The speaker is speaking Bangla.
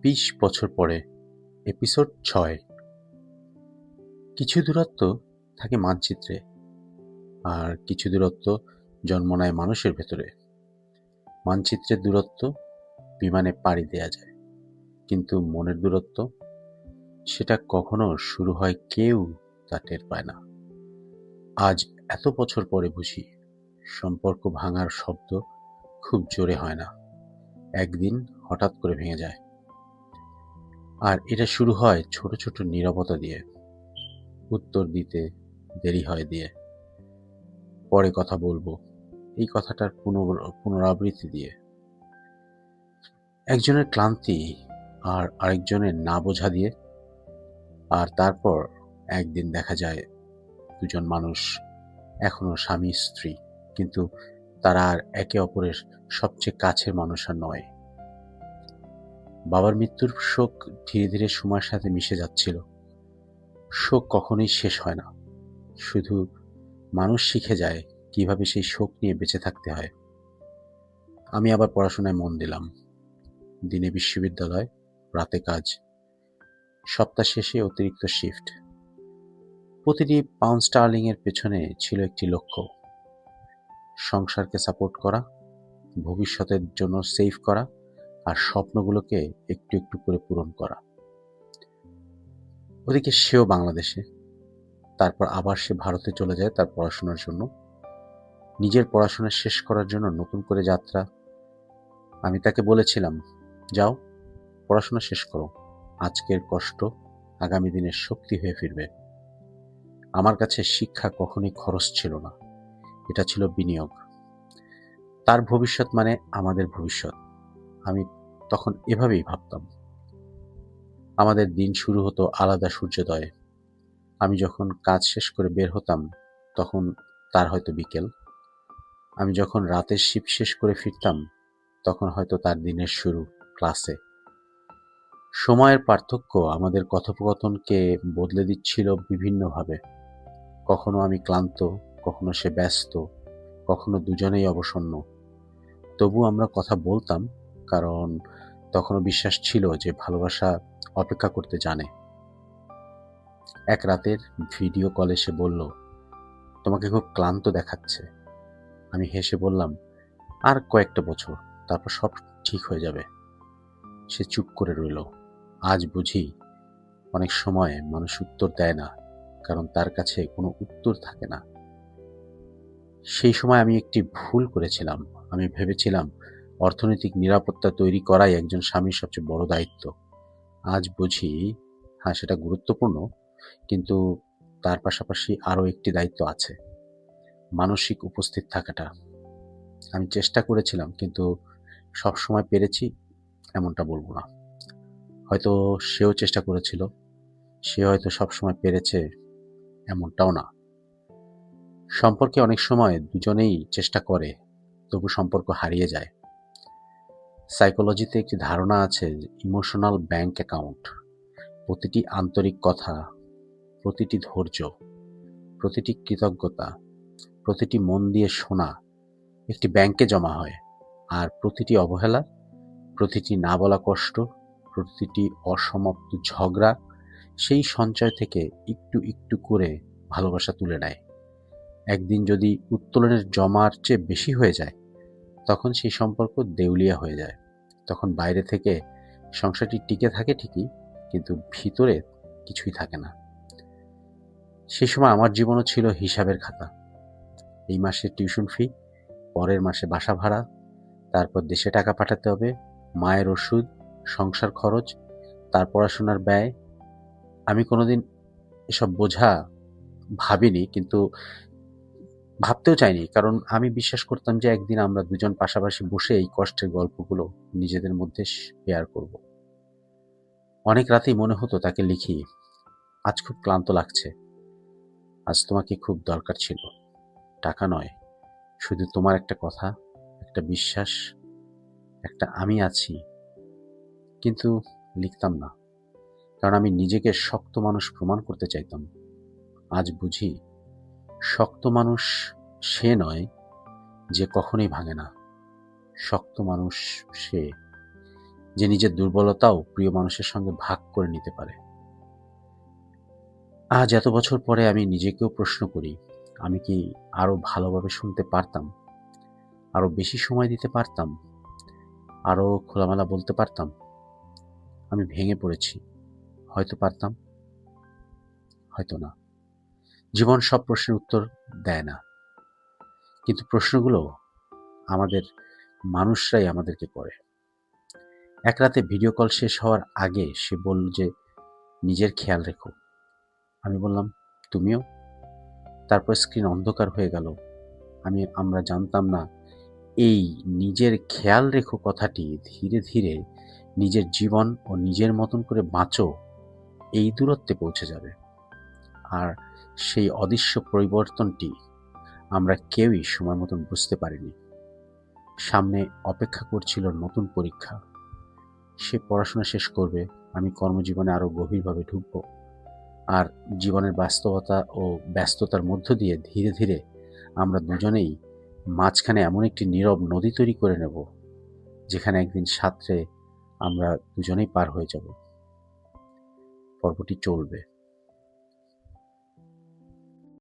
২০ বছর পরে, এপিসোড ৬। কিছু দূরত্ব থাকে মানচিত্রে, আর কিছু দূরত্ব জন্ম নেয় মানুষের ভেতরে। মানচিত্রের দূরত্ব বিমানে পাড়ি দেয়া যায়, কিন্তু মনের দূরত্ব, সেটা কখনো শুরু হয় কেউ তা টের পায় না। আজ এত বছর পরে বুঝি, সম্পর্ক ভাঙার শব্দ খুব জোরে হয় না, একদিন হঠাৎ করে ভেঙে যায়। আর এটা শুরু হয় ছোট ছোট নীরবতা দিয়ে, উত্তর দিতে দেরি হয় দিয়ে, পরে কথা বলবো এই কথাটার পুনরাবৃত্তি দিয়ে, একজনের ক্লান্তি আর আরেকজনের না বোঝা দিয়ে। আর তারপর একদিন দেখা যায় দুজন মানুষ এখনো স্বামী স্ত্রী, কিন্তু তারা আর একে অপরের সবচেয়ে কাছের মানুষ আর নয়। বাবার মৃত্যুর শোক ধীরে ধীরে সময়ের সাথে মিশে যাচ্ছিল। শোক কখনোই শেষ হয় না, শুধু মানুষ শিখে যায় কিভাবে সেই শোক নিয়ে বেঁচে থাকতে হয়। আমি আবার পড়াশোনায় মন দিলাম। দিনে বিশ্ববিদ্যালয়, রাতে কাজ, সপ্তাহ শেষে অতিরিক্ত শিফট। প্রতিটি পাউন্ড স্টার্লিং এর পেছনে ছিল একটি লক্ষ্য: সংসারকে সাপোর্ট করা, ভবিষ্যতের জন্য সেভ করা, আর স্বপ্নগুলোকে একটু একটু করে পূরণ করা। ওদিকে সেও বাংলাদেশে, তারপর আবার সে ভারতে চলে যায় তার পড়াশোনার জন্য, নিজের পড়াশোনা শেষ করার জন্য নতুন করে যাত্রা। আমি তাকে বলেছিলাম, যাও, পড়াশোনা শেষ করো, আজকের কষ্ট আগামী দিনের শক্তি হয়ে ফিরবে। আমার কাছে শিক্ষা কখনোই খরচ ছিল না, এটা ছিল বিনিয়োগ। তার ভবিষ্যৎ মানে আমাদের ভবিষ্যৎ। আমি তখন এভাবেই ভাবতাম। আমাদের দিন শুরু হতো আলাদা সূর্যোদয়ে। আমি যখন কাজ শেষ করে বের হতাম, তখন তার হয়তো বিকেল। আমি যখন রাতের শিফট শেষ করে ফিরতাম, তখন হয়তো তার দিনের শুরু ক্লাসে। সময়ের পার্থক্য আমাদের কথোপকথনকে বদলে দিচ্ছিল বিভিন্নভাবে। কখনো আমি ক্লান্ত, কখনো সে ব্যস্ত, কখনো দুজনেই অবসন্ন। তবু আমরা কথা বলতাম, কারণ তখনও বিশ্বাস ছিল যে ভালোবাসা অপেক্ষা করতে জানে। এক রাতের ভিডিও কলে সে বলল, তোমাকে খুব ক্লান্ত দেখাচ্ছে। আমি হেসে বললাম, আর কয়েকটা বছর, তারপর সব ঠিক হয়ে যাবে। সে চুপ করে রইল। আজ বুঝি, অনেক সময় মানুষ উত্তর দেয় না, কারণ তার কাছে কোনো উত্তর থাকে না। সেই সময় আমি একটি ভুল করেছিলাম। আমি ভেবেছিলাম অর্থনৈতিক নিরাপত্তা তৈরি করাই একজন স্বামীর সবচেয়ে বড় দায়িত্ব। আজ বুঝি, হ্যাঁ, সেটা গুরুত্বপূর্ণ, কিন্তু তার পাশাপাশি আরও একটি দায়িত্ব আছে: মানসিক উপস্থিত থাকাটা। আমি চেষ্টা করেছিলাম, কিন্তু সবসময় পেরেছি এমনটা বলবো না। হয়তো সেও চেষ্টা করেছিল, সে হয়তো সবসময় পেরেছে এমনটাও না। সম্পর্কে অনেক সময় দুজনেই চেষ্টা করে, তবু সম্পর্ক হারিয়ে যায়। সাইকোলজিতে একটি ধারণা আছে, ইমোশনাল ব্যাংক অ্যাকাউন্ট। প্রতিটি আন্তরিক কথা, প্রতিটি ধৈর্য, প্রতিটি কৃতজ্ঞতা, প্রতিটি মন দিয়ে শোনা একটি ব্যাংকে জমা হয়। আর প্রতিটি অবহেলা, প্রতিটি না বলা কষ্ট, প্রতিটি অসমাপ্ত ঝগড়া সেই সঞ্চয় থেকে একটু একটু করে ভালোবাসা তুলে নেয়। একদিন যদি উত্তোলনের জমার চেয়ে বেশি হয়ে যায়, তখন সেই সম্পর্ক দেউলিয়া হয়ে যায়। তখন বাইরে থেকে সংসারটি টিকে থাকে ঠিকই, কিন্তু ভিতরে কিছুই থাকে না। সেই সময় আমার জীবনও ছিল হিসাবের খাতা। এই মাসে টিউশন ফি, পরের মাসে বাসা ভাড়া, তারপর দেশে টাকা পাঠাতে হবে, মায়ের ওষুধ, সংসার খরচ, তার পড়াশোনার ব্যয়। আমি কোনোদিন এসব বোঝা ভাবিনি, কিন্তু ভাবতেও চাইনি, কারণ আমি বিশ্বাস করতাম যে একদিন আমরা দুজন পাশাপাশি বসে এই কষ্টের গল্পগুলো নিজেদের মধ্যে শেয়ার করব। অনেক রাতেই মনে হতো তাকে লিখি, আজ খুব ক্লান্ত লাগছে, আজ তোমাকে খুব দরকার ছিল। টাকা নয়, শুধু তোমার একটা কথা, একটা বিশ্বাস, একটা আমি আছি। কিন্তু লিখতাম না, কারণ আমি নিজেকে শক্ত মানুষ প্রমাণ করতে চাইতাম। আজ বুঝি, শক্ত মানুষ সে নয় যে কখনোই ভাঙে না। শক্ত মানুষ সে যে নিজের দুর্বলতাও প্রিয় মানুষের সঙ্গে ভাগ করে নিতে পারে। আজ এত বছর পরে আমি নিজেকেও প্রশ্ন করি, আমি কি আরো ভালোভাবে শুনতে পারতাম, আরো বেশি সময় দিতে পারতাম, আরো খোলামেলা বলতে পারতাম? আমি ভেঙে পড়েছি। হয়তো পারতাম, হয়তো না। জীবন সব প্রশ্নের উত্তর দেয় না, কিন্তু প্রশ্নগুলো আমাদের মানুষরাই আমাদেরকে করে। এক রাতে ভিডিও কল শেষ হওয়ার আগে সে বলল যে নিজের খেয়াল রেখো। আমি বললাম, তুমিও? তারপর স্ক্রিন অন্ধকার হয়ে গেল। আমরা জানতাম না এই নিজের খেয়াল রেখো কথাটি ধীরে ধীরে নিজের জীবন ও নিজের মতন করে বাঁচো এই দূরত্বে পৌঁছে যাবে। আর সেই অদৃশ্য পরিবর্তনটি আমরা কেউই সময় মতন বুঝতে পারিনি। সামনে অপেক্ষা করছিল নতুন পরীক্ষা। সে পড়াশোনা শেষ করবে, আমি কর্মজীবনে আরো গভীরভাবে ঢুকব। আর জীবনের বাস্তবতা ও ব্যস্ততার মধ্য দিয়ে ধীরে ধীরে আমরা দুজনেই মাঝখানে এমন একটি নীরব নদী তৈরি করে নেব, যেখানে একদিন সাঁতরে আমরা দুজনেই পার হয়ে যাব। পর্বটি চলবে।